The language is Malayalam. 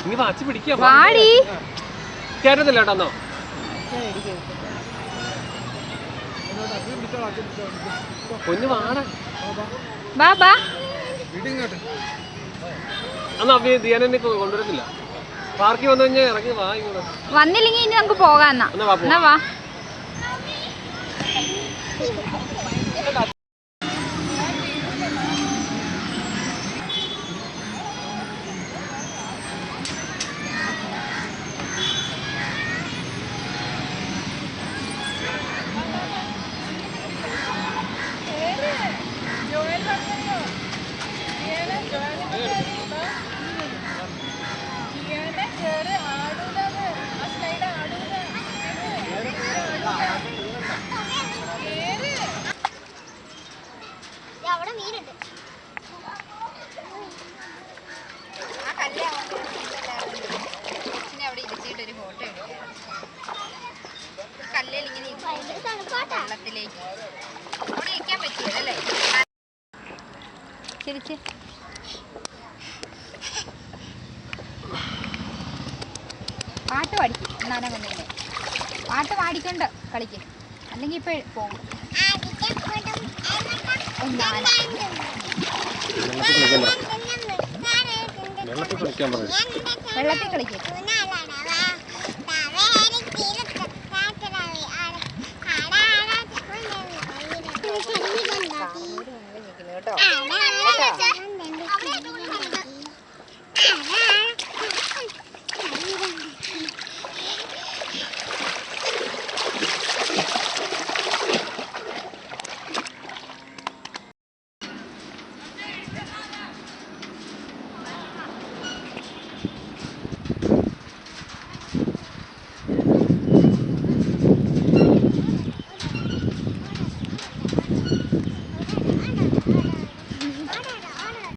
ഇനി വാച്ച് പിടിക്കാം. വാടി കേട്ടത്തില്ല കേട്ടോ. പൊന്നു വാടാ. ബാബാ അന്ന് അവ ദിയാനെ കൊണ്ടുവരത്തില്ല. പാർക്കിൽ വന്നു കഴിഞ്ഞാൽ ഇറങ്ങി വാ. ഇങ്ങോട്ട് വന്നില്ലെങ്കിൽ ഇനി നമുക്ക് പോകാന്നാ. എന്നാ വാ. പാട്ട് പാടിക്കും. എന്നാലും കൊണ്ടേ പാട്ട് പാടിക്കൊണ്ട് കളിക്കും. അല്ലെങ്കിൽ ഇപ്പൊ പോകും. വെള്ളത്തിൽ കളിക്കും.